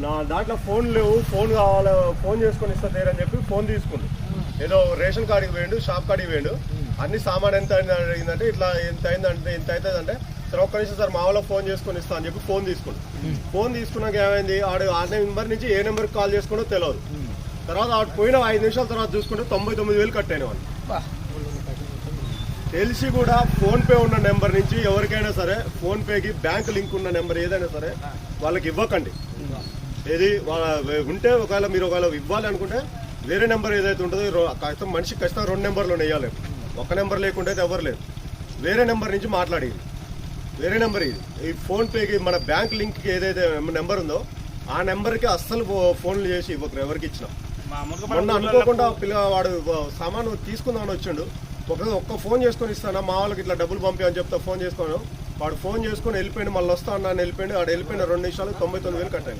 నా దాంట్లో ఫోన్ లేవు, ఫోన్ కావాలి, ఫోన్ చేసుకొని ఇస్తా తీరని చెప్పి ఫోన్ తీసుకుండు. ఏదో రేషన్ కార్డుకి పోయిండు, షాప్ కాడికి పోయిండు. అన్ని సామాన్ ఎంత అయిందంటే ఇట్లా ఎంత అయిందంటే ఇంత అవుతుందంటే సార్ ఒక్క నిమిషం సార్ మా వాళ్ళ ఫోన్ చేసుకొని ఇస్తా అని చెప్పి ఫోన్ తీసుకుండు. ఫోన్ తీసుకున్నాక ఏమైంది, ఆడు ఆ నెంబర్ నుంచి ఏ నెంబర్కి కాల్ చేసుకుంటో తెలియదు. తర్వాత ఆడు పోయిన 5 నిమిషాల తర్వాత చూసుకుంటే 99,000 కట్టాను వాళ్ళు. తెలిసి కూడా ఫోన్పే ఉన్న నెంబర్ నుంచి ఎవరికైనా సరే ఫోన్పేకి బ్యాంక్ లింక్ ఉన్న నెంబర్ ఏదైనా సరే వాళ్ళకి ఇవ్వకండి. ఏది ఉంటే ఒకవేళ మీరు ఇవ్వాలి అనుకుంటే వేరే నెంబర్ ఏదైతే ఉంటుందో మనిషికి ఖచ్చితంగా 2 నెంబర్లు వేయాలి. ఒక నెంబర్ లేకుంటే అయితే ఎవరు లేదు. వేరే నెంబర్ నుంచి మాట్లాడేది, వేరే నెంబర్ ఇది. ఈ ఫోన్పేకి మన బ్యాంక్ లింక్కి ఏదైతే నెంబర్ ఉందో ఆ నెంబర్కి అస్సలు ఫోన్లు చేసి ఇవ్వరు ఎవరికి ఇచ్చినా. మొన్న అనుకోకుండా పిల్లవాడు సామాను తీసుకుందామని వచ్చిండు. ఒక్క ఫోన్ చేసుకొని ఇస్తాను మా వాళ్ళకి ఇట్లా డబ్బులు పంపి అని చెప్తా ఫోన్ చేసుకోను. వాడు ఫోన్ చేసుకొని వెళ్ళిపోయింది, మళ్ళీ వస్తా అన్నా వెళ్ళిపోయింది. వాడు వెళ్ళిపోయిన 2 నిమిషాలు 99,000 కట్టాను.